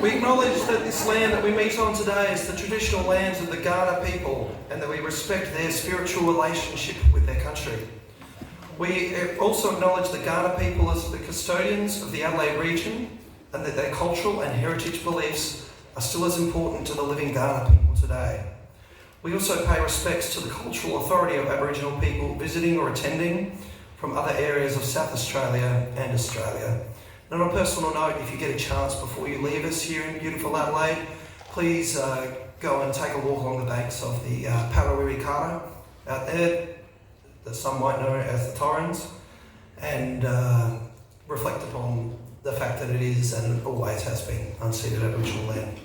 We acknowledge that this land that we meet on today is the traditional lands of the Kaurna people and that we respect their spiritual relationship with their country. We also acknowledge the Kaurna people as the custodians of the Adelaide region and that their cultural and heritage beliefs are still as important to the living Kaurna people today. We also pay respects to the cultural authority of Aboriginal people visiting or attending from other areas of South Australia and Australia. And on a personal note, if you get a chance before you leave us here in beautiful Adelaide, please go and take a walk along the banks of the Parawiri Kara out there, that some might know as the Torrens, and reflect upon the fact that it is and always has been unceded Aboriginal land.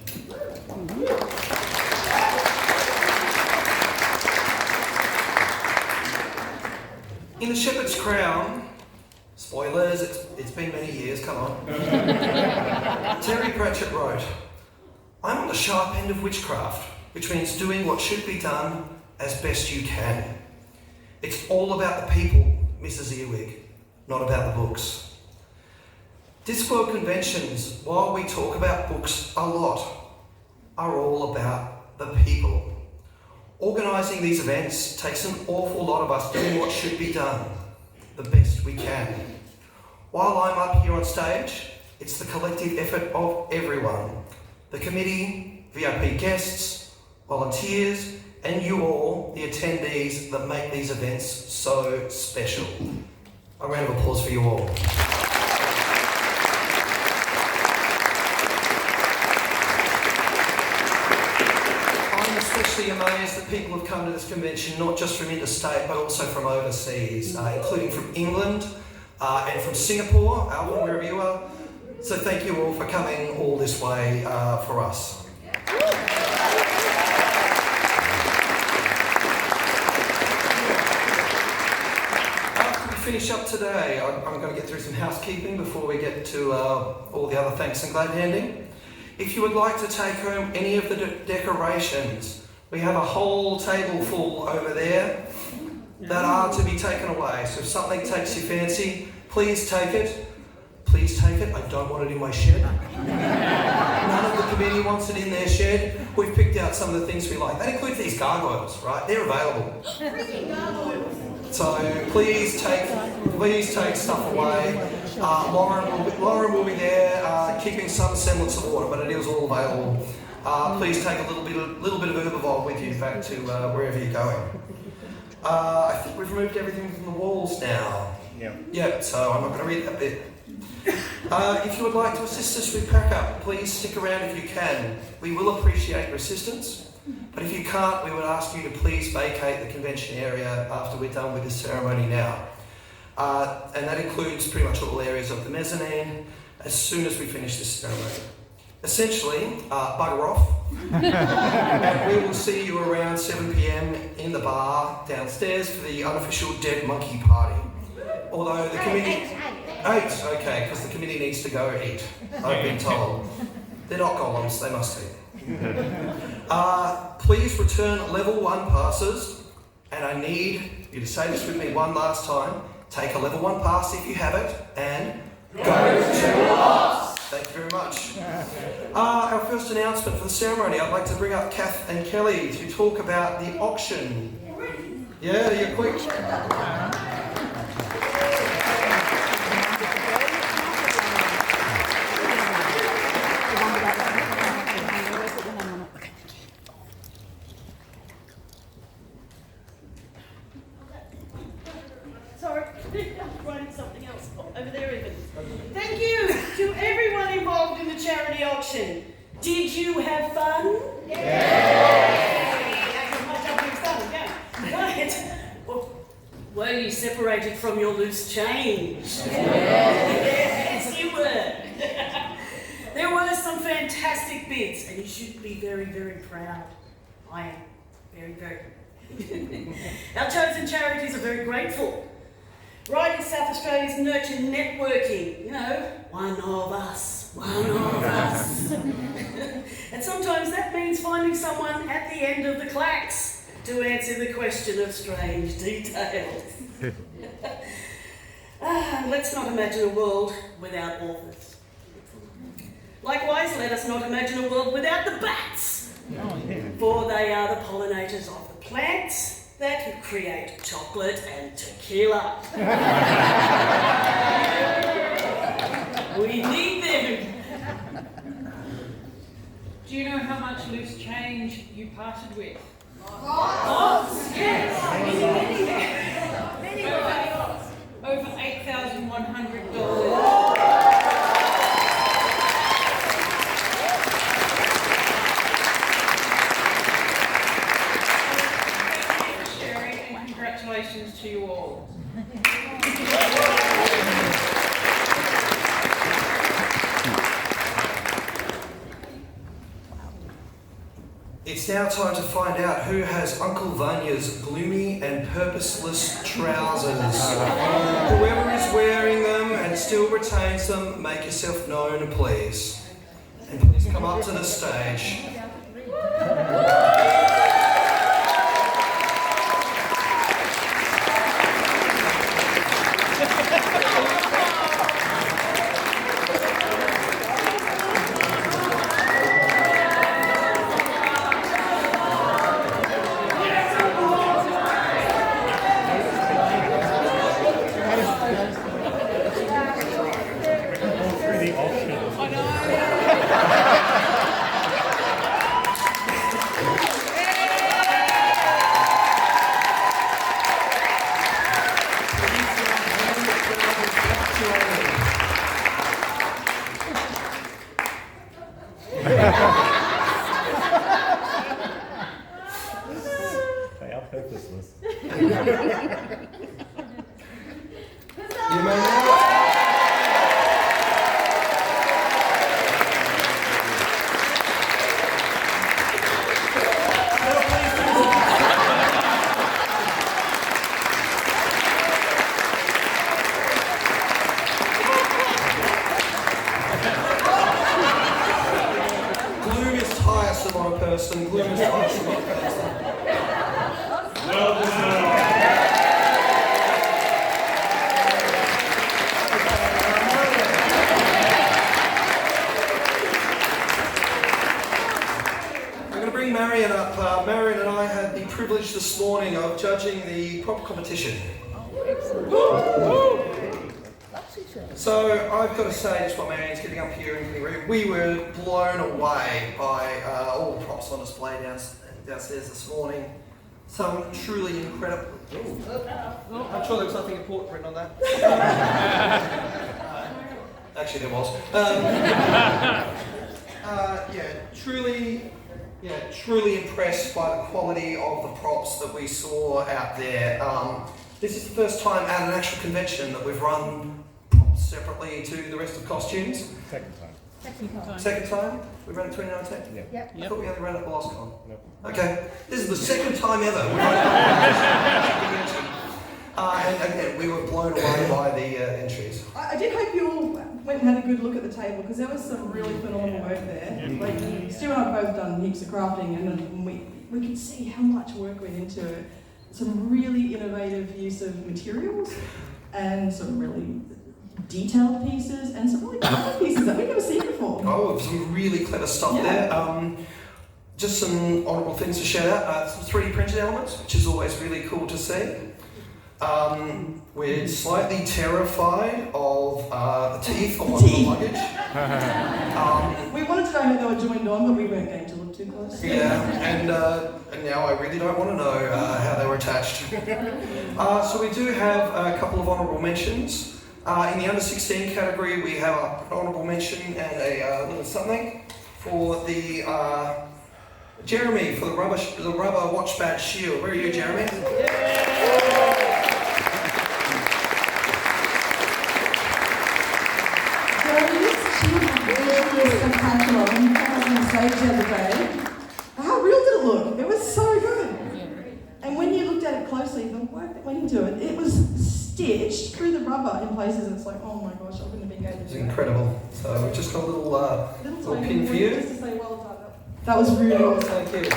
In The Shepherd's Crown, spoilers, it's been many years, come on. Terry Pratchett wrote, "I'm on the sharp end of witchcraft, which means doing what should be done as best you can. It's all about the people, Mrs. Earwig, not about the books." Discworld conventions, while we talk about books a lot, are all about the people. Organising these events takes an awful lot of us doing what should be done, the best we can. While I'm up here on stage, it's the collective effort of everyone. The committee, VIP guests, volunteers, and you all, the attendees, that make these events so special. A round of applause for you all. I'm especially amazed that people have come to this convention not just from interstate but also from overseas, including from England and from Singapore, Alvin, wherever you are. So thank you all for coming all this way for us. Finish up today, I'm going to get through some housekeeping before we get to all the other thanks and glad handing. If you would like to take home any of the decorations, we have a whole table full over there that are to be taken away. So if something takes your fancy, please take it. Please take it. I don't want it in my shed. None of the committee wants it in their shed. We've picked out some of the things we like. That includes these gargoyles, right? They're available. So please take stuff away. Lauren will be there keeping some semblance of order, but it is all available. Please take a little bit of herbivore with you back to wherever you're going. I think we've removed everything from the walls now. Yep, so I'm not going to read that bit. If you would like to assist us with pack-up, please stick around if you can. We will appreciate your assistance. But if you can't, we would ask you to please vacate the convention area after we're done with this ceremony now. And that includes pretty much all areas of the mezzanine as soon as we finish this ceremony. Essentially, bugger off. And we will see you around 7 p.m. in the bar downstairs for the unofficial Dead Monkey Party. Although the committee... 8, okay, because the committee needs to go eat, I've been told. They're not golems, they must eat. Please return level 1 passes, and I need you to say this with me one last time. Take a level 1 pass if you have it, and go to us! Thank you very much. Our first announcement for the ceremony, I'd like to bring up Kath and Kelly to talk about the auction. Yeah, you're quick. Did you have fun? Right. Were you separated from your loose change? Yes, you were. There were some fantastic bids, and you should be very, very proud. I am very, very. Our chosen charities are very grateful. Right in South Australia's nurture networking, one of us. And sometimes that means finding someone at the end of the clacks to answer the question of strange details. Let's not imagine a world without authors. Likewise, bats, let us not imagine a world without the bats. For they are the pollinators of the plants that create chocolate and tequila. We need them. Do you know how much loose change you parted with? Oh, yes. Over $8,100. Thank you for sharing, and congratulations to you all. It's now time to find out who has Uncle Vanya's gloomy and purposeless trousers. Whoever is wearing them and still retains them, make yourself known, please. And please come up to the stage. They are purposeless. You may now. Gloom is tiresome on a person. Gloom is tiresome on a person. I'm going to bring Marion up. Marion and I had the privilege this morning of judging the prop competition. So I've got to say, just while Marion's getting up here and getting ready, we were blown away by all the props on display downstairs this morning. Some truly incredible. I'm sure there was nothing important written on that. Actually, there was. Truly impressed by the quality of the props that we saw out there. This is the first time at an actual convention that we've run props separately to the rest of costumes. Second time. Second time? We ran it 2019? Yeah. I thought we only ran it the last con. No. Okay, this is the second time ever we've run a convention. And again, we were blown away by the entries. I did hope you all went and had a good look at the table because there was some really phenomenal work there. Like Stuart and I both done heaps of crafting and we could see how much work went into it. Some really innovative use of materials and some really detailed pieces and some really clever pieces that we've never seen before. Oh, some really clever stuff there. Just some honourable things to shout out. Some 3D printed elements, which is always really cool to see. We're slightly terrified of the teeth on the luggage. We wanted to know how they were joined on, but we weren't going to look too close. Yeah, and now I really don't want to know how they were attached. So we do have a couple of honourable mentions. In the under 16 category, we have an honourable mention and a little something for the Jeremy for the rubber watch badge shield. Where are you, Jeremy? Spectacular. When you came up on stage the other day, how real did it look? It was so good. And when you looked at it closely, the work that went into it, it was stitched through the rubber in places, and it's like, oh my gosh, I wouldn't have been going to It's do that. incredible. So we've just got a little Little pin for you. Just to say well done. That was really awesome. Thank you.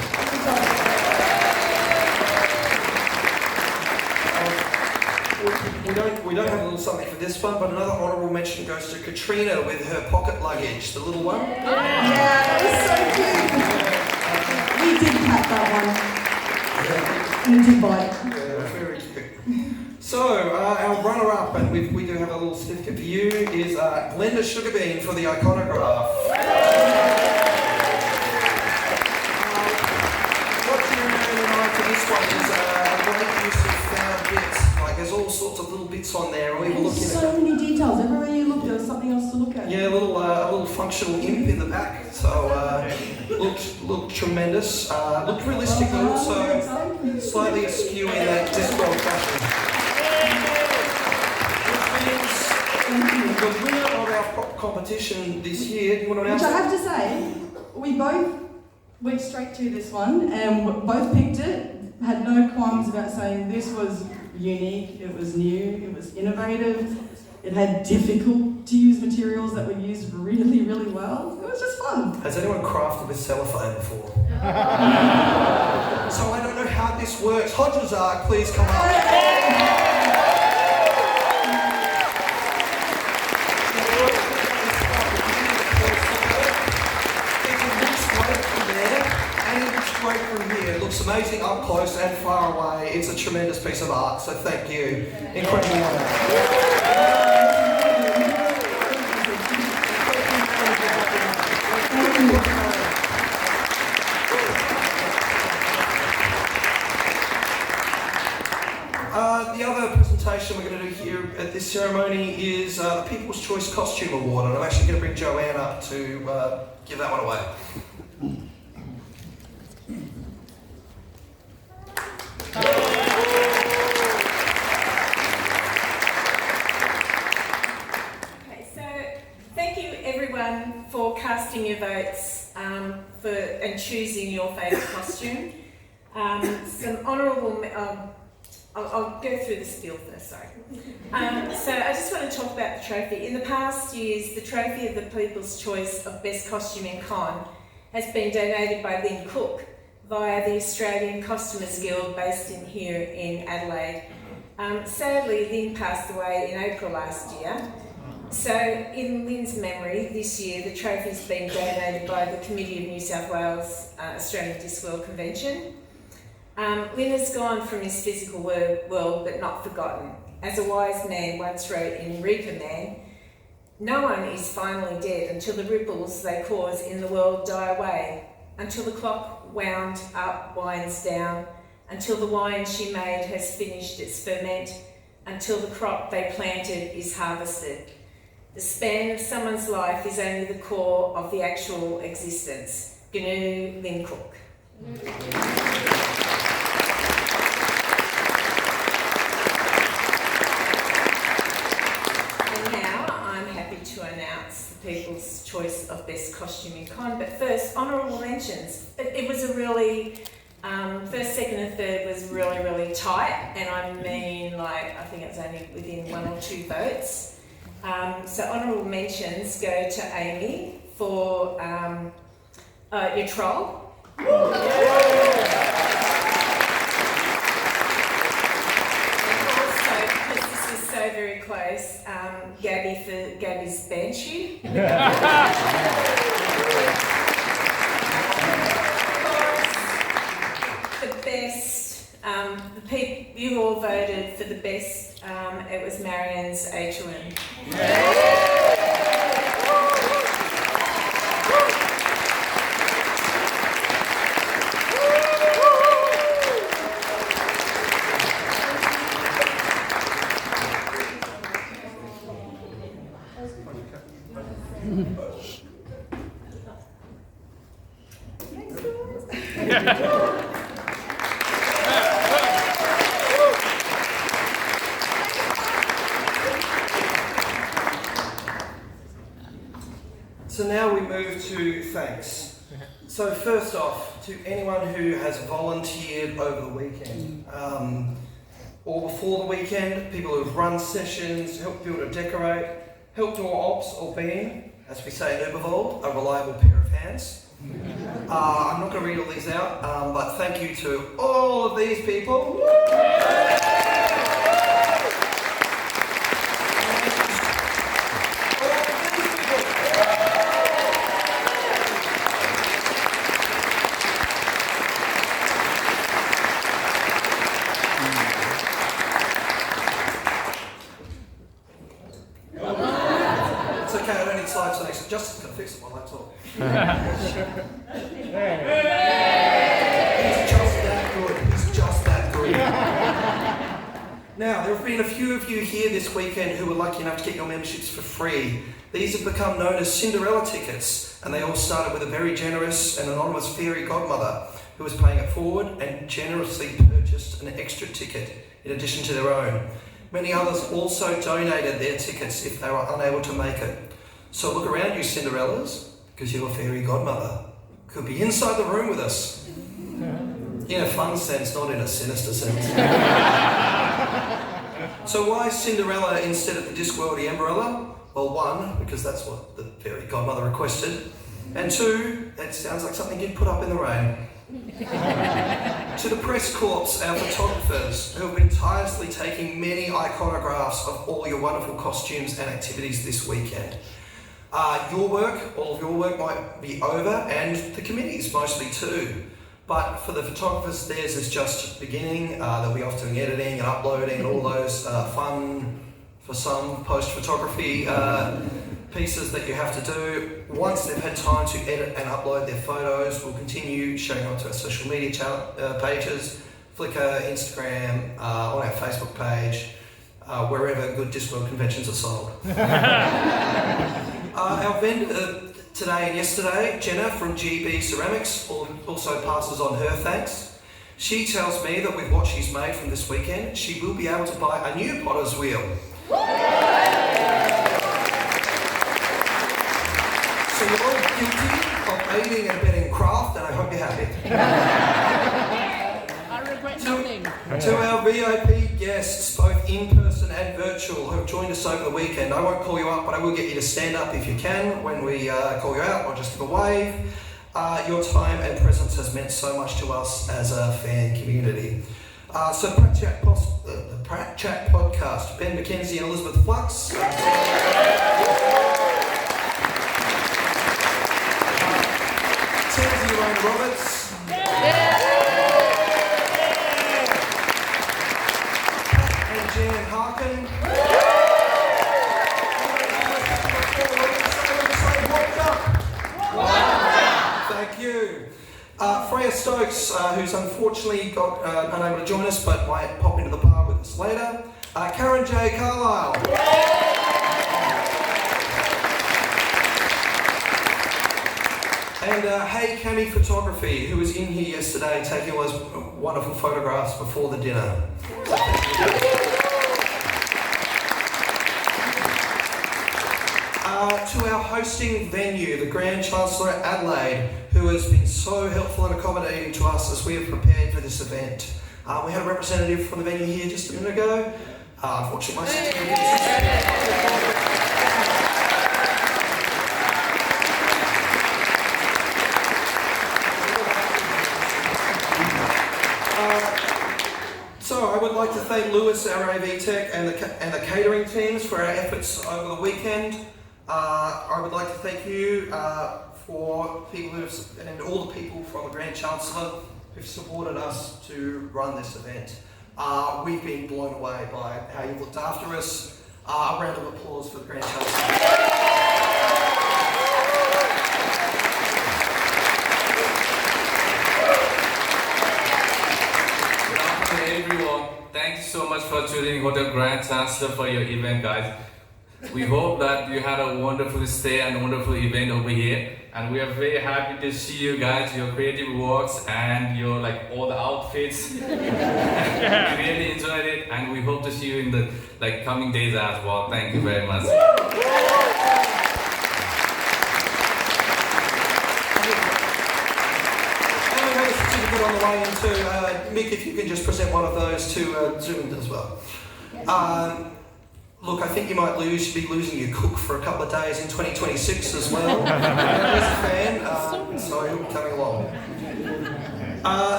We don't have a little something for this one, but another honourable mention goes to Katrina with her pocket luggage, the little one. pat that one. And a big bite. Yeah, very cute. So, our runner-up, and we do have a little certificate for you, is Glenda Sugarbean for the iconograph. What you're doing tonight for this one is a great use of found bits. Like, there's all sorts of little bits on there, and we were looking There's at... so many details. Everywhere you look, there's something else to look at. Yeah, a little functional imp in the back, so looked tremendous. Looked realistic, but also slightly askew in that Discworld fashion. The winner of our competition this year, do you want to announce Which I it? have to say, we both went straight to this one and both picked it, had no qualms about saying this was unique, it was new, it was innovative, it had difficult to use materials that were used really, really well. It was just fun. Has anyone crafted with cellophane before? So I don't know how this works. Hodges, please come up. Straight from here, it looks amazing up close and far away. It's a tremendous piece of art, so thank you. Incredible work. The other presentation we're going to do here at this ceremony is the People's Choice Costume Award, and I'm actually going to bring Joanne up to give that one away. For casting your votes and choosing your favourite costume. Some honourable... I'll go through the spiel first, sorry. So I just want to talk about the trophy. In the past years, the trophy of the People's Choice of Best Costume in Con has been donated by Lynn Cook via the Australian Costumers Guild based here in Adelaide. Sadly, Lynn passed away in April last year. So, in Lynn's memory, this year the trophy's been donated by the Committee of New South Wales Australian Discworld Convention. Lynn has gone from his physical world, but not forgotten. As a wise man once wrote in Reaper Man, no one is finally dead until the ripples they cause in the world die away, until the clock wound up winds down, until the wine she made has finished its ferment, until the crop they planted is harvested. The span of someone's life is only the core of the actual existence. GNU Lynn Cook. And now I'm happy to announce the People's Choice of Best Costume in Con. But first, honourable mentions. It was a really, first, second and third was really, really tight. And I mean, I think it was only within 1 or 2 votes. So honourable mentions go to Amy for your troll. And also, because this is so very close, Gabby for Gabby's Banshee. The best, you all voted for the best. It was Marianne's H1. So now we move to thanks. So first off, to anyone who has volunteered over the weekend, or before the weekend, people who have run sessions, helped build or decorate, helped or ops or been, as we say in Ubervold, a reliable pair of hands. I'm not going to read all these out, but thank you to all of these people. He's just that good. He's just that good. Now, there have been a few of you here this weekend who were lucky enough to get your memberships for free. These have become known as Cinderella tickets, and they all started with a very generous and anonymous fairy godmother who was paying it forward and generously purchased an extra ticket in addition to their own. Many others also donated their tickets if they were unable to make it. So look around you, Cinderellas, because your fairy godmother could be inside the room with us. In a fun sense, not in a sinister sense. So why Cinderella instead of the Discworldy umbrella? Well, one, because that's what the fairy godmother requested. And two, that sounds like something you'd put up in the rain. To the press corps, our photographers, who have been tirelessly taking many iconographs of all your wonderful costumes and activities this weekend. Your work, all of your work might be over, and the committee's mostly too. But for the photographers, theirs is just beginning. They'll be off doing editing and uploading and all those fun, for some, post-photography pieces that you have to do. Once they've had time to edit and upload their photos, we'll continue showing up to our social media pages, Flickr, Instagram, on our Facebook page, wherever good Discworld conventions are sold. Our vendor today and yesterday, Jenna from GB Ceramics, also passes on her thanks. She tells me that with what she's made from this weekend, she will be able to buy a new potter's wheel. So you're all guilty of aiding and abetting craft, and I hope you're happy. I regret nothing. To our VIP guests, both in person and virtual, who have joined us over the weekend, I won't call you up, but I will get you to stand up if you can when we call you out, or just give a wave. Your time and presence has meant so much to us as a fan community. So the Pratt Chat podcast, Ben McKenzie and Elizabeth Flux. Tansy Lane Roberts. And Jan Harkin. Thank you. Freya Stokes, who's unfortunately got unable to join us but might pop into the bar with us later. Karen J. Carlisle. And Hey Cami Photography, who was in here yesterday taking all those wonderful photographs before the dinner. To our hosting venue, the Grand Chancellor Adelaide, who has been so helpful and accommodating to us as we have prepared for this event. We had a representative from the venue here just a minute ago. Unfortunately, my sister So I would like to thank Lewis, our AV Tech, and the catering teams for our efforts over the weekend. I would like to thank you for people and all the people from the Grand Chancellor who've supported us to run this event. We've been blown away by how you've looked after us. A round of applause for the Grand Chancellor. Everyone, thank you so much for tuning Hotel Grand Chancellor for your event, guys. We hope that you had a wonderful stay and a wonderful event over here, and we are very happy to see you guys, your creative works and your all the outfits. We really enjoyed it, and we hope to see you in the coming days as well. Thank you very much. On the way into Mick, if you can just present one of those to Zoom as well. Look, I think you might be losing your cook for a couple of days in 2026 as well. As a fan, so he'll be coming along.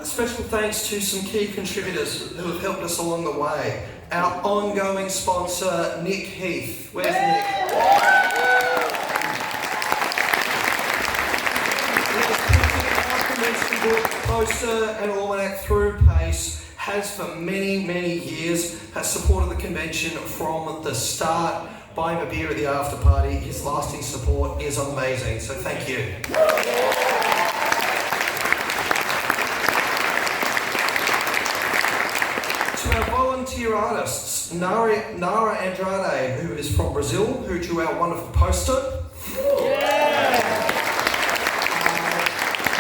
Special thanks to some key contributors who have helped us along the way. Our ongoing sponsor, Nick Heath. Where's Nick? Poster and almanac through Pace, has for many years has supported the convention from the start, buy him a beer at the after party. His lasting support is amazing, so thank you. To our volunteer artists, Nara Andrade, who is from Brazil, who drew our wonderful poster.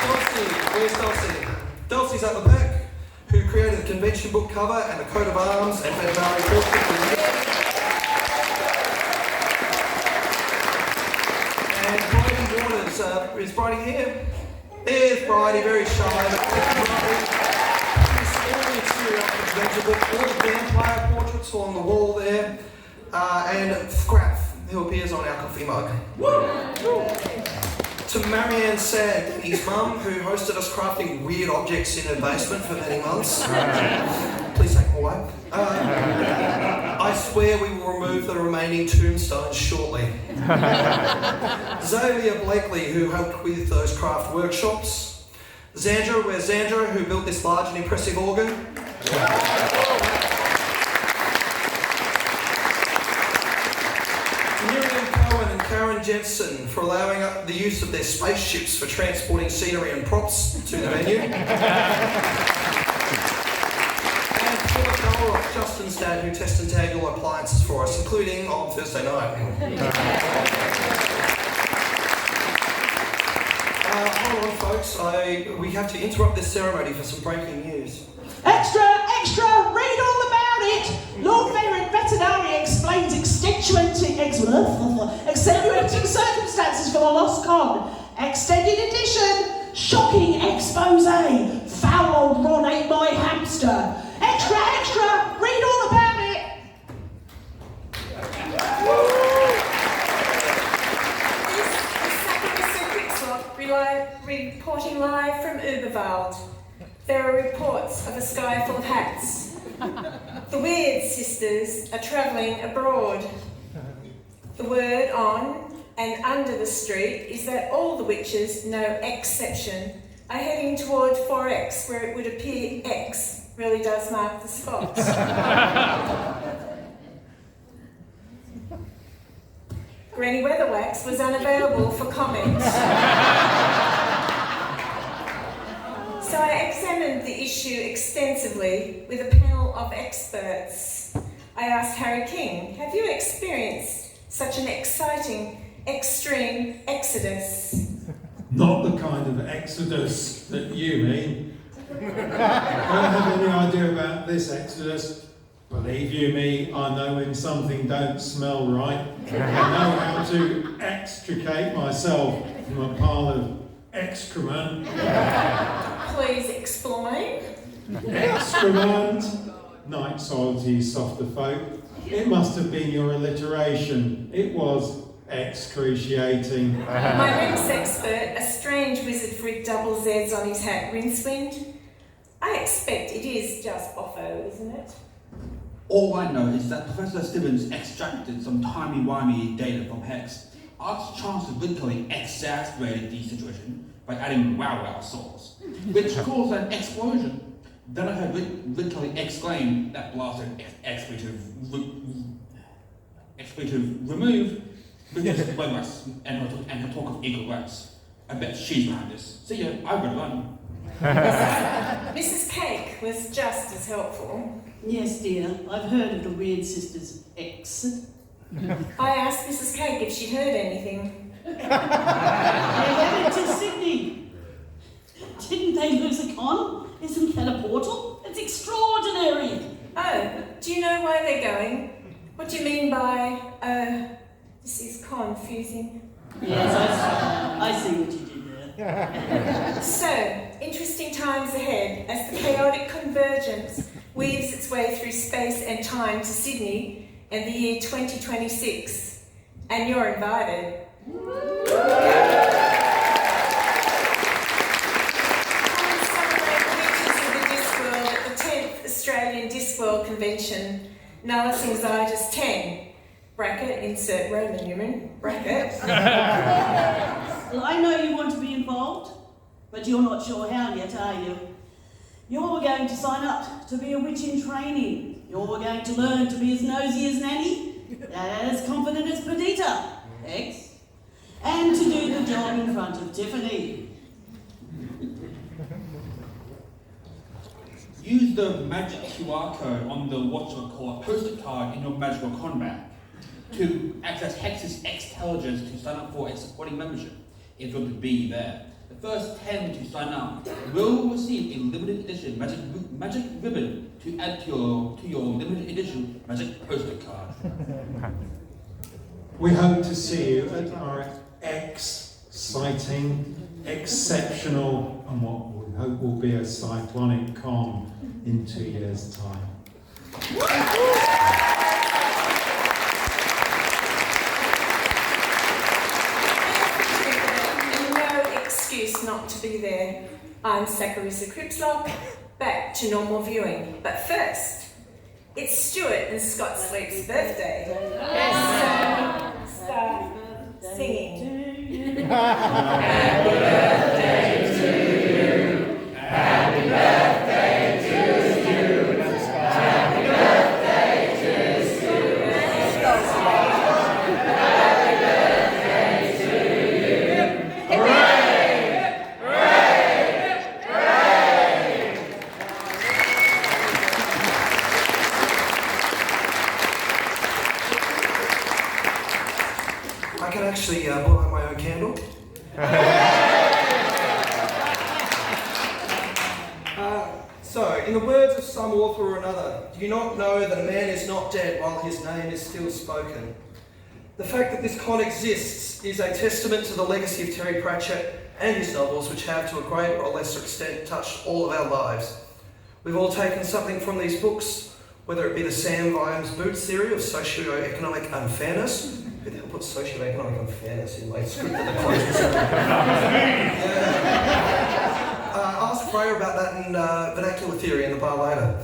Dulcie, where's Dulcie? Dulcie's at the back, who created the convention book cover and the coat of arms and Federale portrait. And Bridie Waters, is Bridie here? There's Bridie, very shy. All the exterior of the convention book, all the vampire portraits along the wall there, and Scrap, who appears on our coffee mug. To Marianne Sad, his mum, who hosted us crafting weird objects in her basement for many months. Please take them away. I swear we will remove the remaining tombstones shortly. Zalia Blakely, who helped with those craft workshops. Zandra, where's Zandra, who built this large and impressive organ. Karen Jensen for allowing the use of their spaceships for transporting scenery and props to the venue. And Philip Noel, Justin's dad, who test and tagged all appliances for us, including on Thursday night. Hold on, folks. We have to interrupt this ceremony for some breaking news. Extra! Read all about it! Lord Veterinary explains extenuating circumstances for the lost con. Extended edition. Shocking expose. Foul old Ron ate my hamster. Extra! Read all about it! Reporting live from Uberwald. There are reports of a sky full of hats. The Weird Sisters are travelling abroad. The word on and under the street is that all the witches, no exception, are heading toward 4X, where it would appear X really does mark the spot. Granny Weatherwax was unavailable for comment. So I examined the issue extensively with a panel of experts. I asked Harry King, have you experienced such an exciting, extreme exodus? Not the kind of exodus that you mean. I don't have any idea about this exodus. Believe you me, I know when something don't smell right. I know how to extricate myself from a pile of excrement. Please explain. Excrement. Night soil to you softer folk. It must have been your alliteration. It was excruciating. My rinse expert, a strange wizard with double Zs on his hat, Rincewind. I expect it is just Boffo, isn't it? All I know is that Professor Stevens extracted some timey-wimey data from Hex. Arch-Chancellor literally exasperated the situation by adding wow sauce, which caused an explosion. Then I heard literally exclaim that blasted expletive removed because of Webmas and her talk of eagle rights. I bet she's behind this. See ya, I've got to run. Mrs. Cake was just as helpful. Yes, dear. I've heard of the Weird Sisters' ex. I asked Mrs. Cake if she'd heard anything. They headed to Sydney. Didn't they lose a con? Isn't that a portal? It's extraordinary. Oh, do you know why they're going? What do you mean by, this is confusing? Yes, I see what you did there. So, interesting times ahead as the chaotic convergence weaves its way through space and time to Sydney in the year 2026. And you're invited. Come celebrate the witches of the Discworld at the 10th Australian Discworld Convention, Nullus Anxietas 10. Bracket, insert Roman numeral, bracket. Well, I know you want to be involved, but you're not sure how yet, are you? You're going to sign up to be a witch in training. You're going to learn to be as nosy as Nanny, as confident as Perdita, X, and to do the job in front of Tiffany. Use the magic QR code on the what's called post-it card in your magical combat to access Hex's X-Telligence to sign up for its supporting membership, if you're to be there. The first 10 to sign up will receive a limited edition magic ribbon to add to your limited edition magic poster card. We hope to see you at our exciting, exceptional, and what we hope will be a cyclonic con in 2 years' time. Not to be there. I'm Sakarisa Cripslock, back to normal viewing. But first, it's Stuart and Scott Sleep's birthday. So, start singing. Happy birthday to you. Happy birthday to you. Happy birthday to you. Happy birthday to you. Hooray! I can actually blow out my own candle. So, in the words of some author or another, do you not know that a man is not dead while his name is still spoken? The fact that this con exists is a testament to the legacy of Terry Pratchett and his novels, which have, to a greater or lesser extent, touched all of our lives. We've all taken something from these books, whether it be the Sam Vimes Boots theory of socio-economic unfairness. Who the hell put socio-economic unfairness in my script at the close? Ask Freya about that in vernacular theory in the bar later.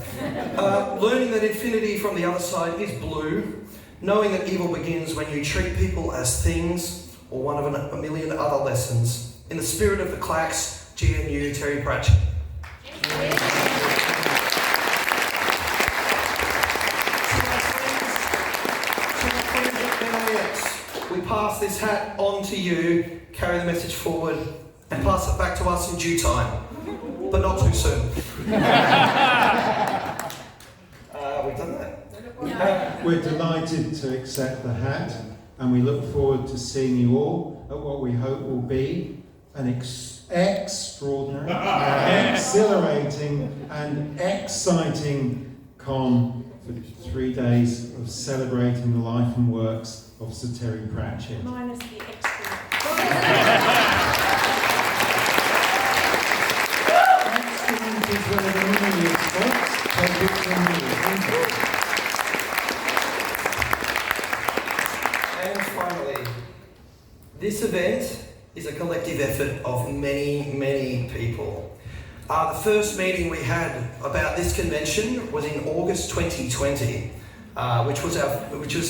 Learning that infinity from the other side is blue. Knowing that evil begins when you treat people as things, or one of a million other lessons. In the spirit of the Clacks, GNU, Terry Pratchett. We pass this hat on to you, carry the message forward, and pass it back to us in due time, but not too soon. We've done that. We're delighted to accept the hat, and we look forward to seeing you all at what we hope will be an extraordinary, exhilarating, and exciting con for 3 days of celebrating the life and works of Sir Terry Pratchett. Minus the extra. Excellent is one of the many spots. Take it from me. Thank you. And finally, this event is a collective effort of many, many people. The first meeting we had about this convention was in August 2020, which was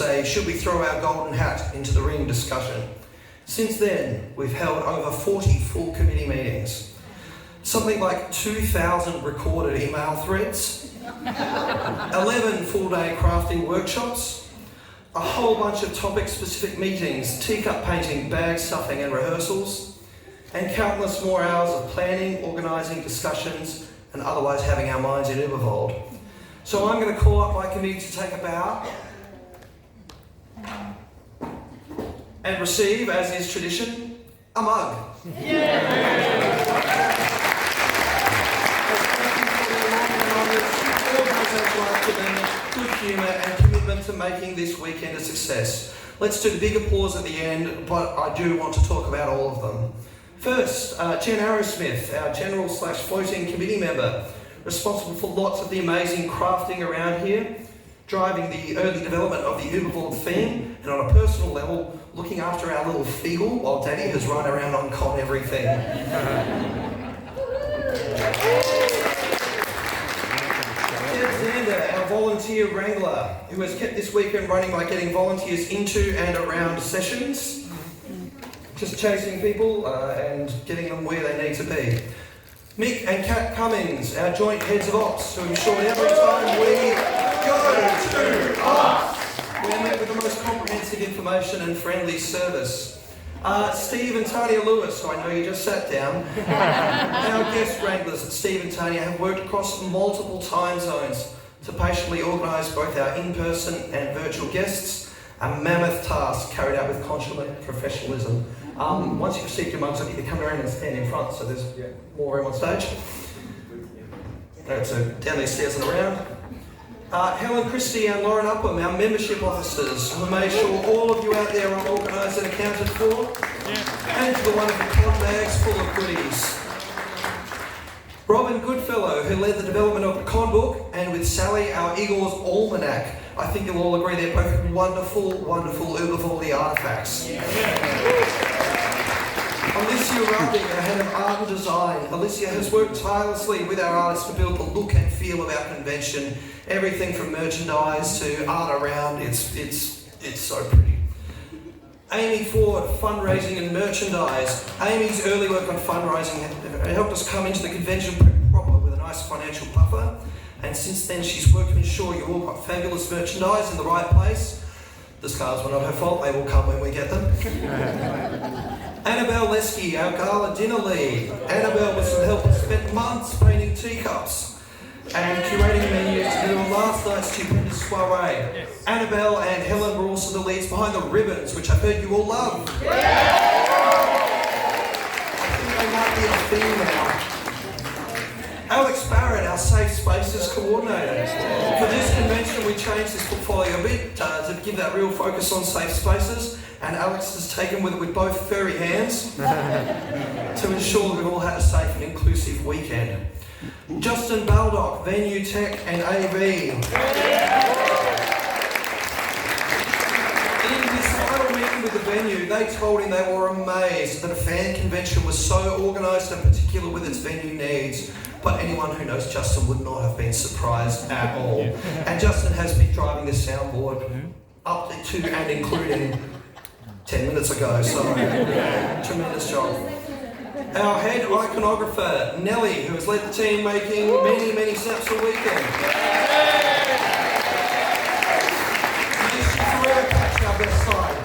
a should we throw our golden hat into the ring discussion. Since then, we've held over 40 full committee meetings, something like 2,000 recorded email threads, 11 full-day crafting workshops, a whole bunch of topic-specific meetings, teacup painting, bag stuffing and rehearsals, and countless more hours of planning, organising, discussions, and otherwise having our minds in Ubervold. So I'm going to call up my committee to take a bow and receive, as is tradition, a mug. Good humour and commitment to making this weekend a success. Let's do the big applause at the end, but I do want to talk about all of them. First, Jen Arrowsmith, our general/floating committee member, responsible for lots of the amazing crafting around here, driving the early development of the Ubervold theme, and on a personal level, looking after our little Feagle while Daddy has run around on con everything. Our volunteer wrangler, who has kept this weekend running by getting volunteers into and around sessions, just chasing people and getting them where they need to be. Mick and Kat Cummings, our joint heads of ops, who ensure every time we go to ops, We're met with the most comprehensive information and friendly service. Steve and Tanya Lewis, who I know you just sat down. Our guest wranglers, Steve and Tanya, have worked across multiple time zones to patiently organise both our in-person and virtual guests. A mammoth task carried out with consummate professionalism. Once you've received your mugs, I need to come around and stand in front so there's more room on stage. Alright, so down these stairs and around. Helen Christie and Lauren Upham, our membership officers, who made sure all of you out there are organised and accounted for. And to the wonderful con bags full of goodies. Robin Goodfellow, who led the development of the con book, and with Sally, our Eagles Almanac. I think you'll all agree they're both wonderful, wonderful Ubervolley artefacts. Alicia Ruding, our head of art and design. Alicia has worked tirelessly with our artists to build the look and feel of our convention. Everything from merchandise to art around, it's so pretty. Amy Ford, fundraising and merchandise. Amy's early work on fundraising helped us come into the convention proper with a nice financial buffer. And since then, she's worked to ensure you all got fabulous merchandise in the right place. The scarves were not her fault, they will come when we get them. Annabelle Lesky, our gala dinner lead. Annabelle, with some help, has spent months painting teacups and curating menus to do a last night's stupendous soiree. Annabelle and Helen were also the leads behind the ribbons, which I've heard you all love. I think they might be a theme now. Alex Barrett, our Safe Spaces coordinator. For this convention, we changed this portfolio a bit to give that real focus on safe spaces, and Alex has taken with it with both furry hands to ensure that we've all had a safe and inclusive weekend. Justin Baldock, Venue Tech and AV. In this final meeting with the venue, they told him they were amazed that a fan convention was so organised and particular with its venue needs. But anyone who knows Justin would not have been surprised at all. And Justin has been driving this soundboard up to and including 10 minutes ago, so tremendous job. Our head iconographer, Nellie, who has led the team making many snaps a weekend. May she forever catch our best side.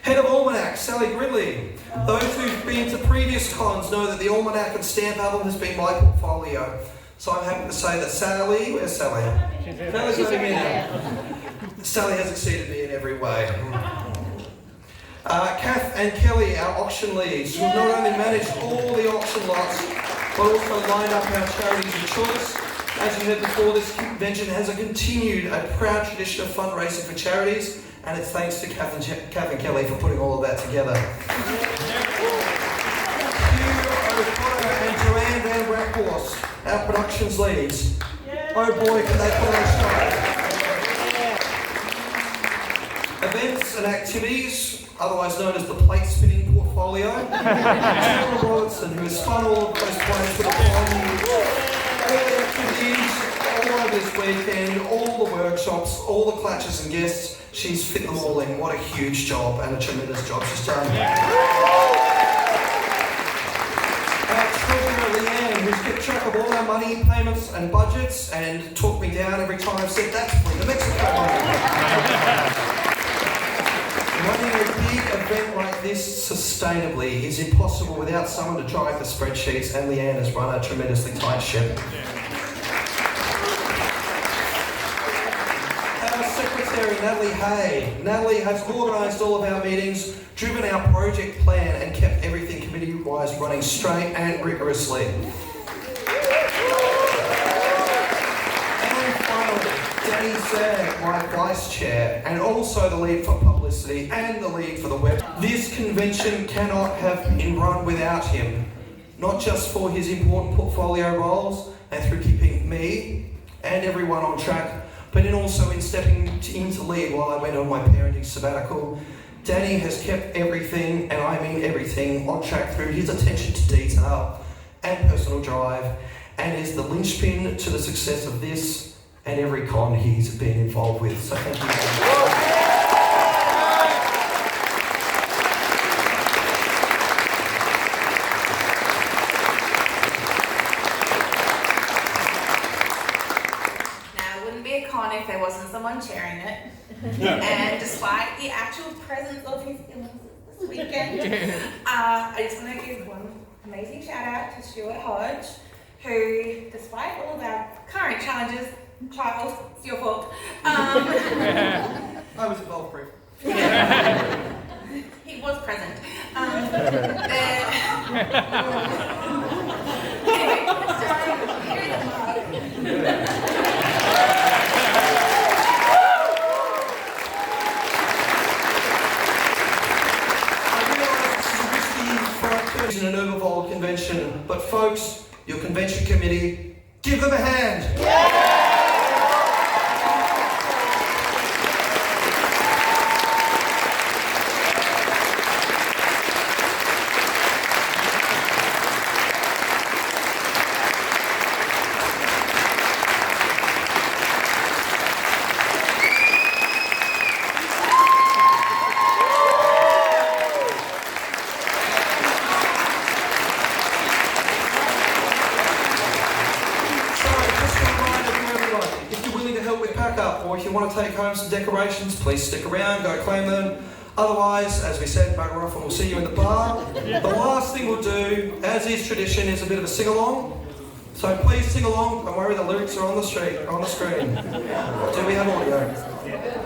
Head of Almanac, Sally Gridley. Those who've been to previous cons know that the Almanac and stamp album has been my portfolio. So I'm happy to say that Sally, where's Sally? Sally's over here now. Sally has exceeded me in every way. Kath and Kelly, our auction leads, who not only managed all the auction lots, but also lined up our charities of choice. As you heard before, this convention has continued a proud tradition of fundraising for charities, and it's thanks to Kath and Kelly for putting all of that together. Hugh O'Connor and Joanne Van Brackhorst, our productions leads. Oh boy, can they put on a show. Events and activities, otherwise known as the plate spinning portfolio. Taylor Robertson, who has spun all of those plates with a brand all the activities, all over this weekend, all the workshops, all the clutches and guests. She's fit them all in. What a huge job and a tremendous job she's done. Our treasurer Leanne, who's kept track of all our money payments and budgets and talked me down every time I've said that's the Mexico money. Running a big event like this sustainably is impossible without someone to drive the spreadsheets, and Leanne has run a tremendously tight ship. Our secretary, Natalie Hay. Natalie has organised all of our meetings, driven our project plan, and kept everything committee-wise running straight and rigorously. Danny Zag, my vice chair, and also the lead for publicity and the lead for the web. This convention cannot have been run without him, not just for his important portfolio roles and through keeping me and everyone on track, but also in stepping in to lead while I went on my parenting sabbatical. Danny has kept everything, and I mean everything, on track through his attention to detail and personal drive, and is the linchpin to the success of this and every con he's been involved with. So thank you. Now, it wouldn't be a con if there wasn't some someone chairing it. And despite the actual presence of his illnesses this weekend, I just want to give one amazing shout out to Stuart Hodge, who, despite all of our current challenges, Charles, it's your fault. I was involved briefly. He was present. Anyway, so here's the mug. In an Ubervold convention, but folks, your convention committee, give them a hand. Or if you want to take home some decorations, please stick around, go claim them. Otherwise, as we said, bugger off and we'll see you in the bar. The last thing we'll do, as is tradition, is a bit of a sing-along. So please sing along. Don't worry, the lyrics are on the screen. Do we have audio?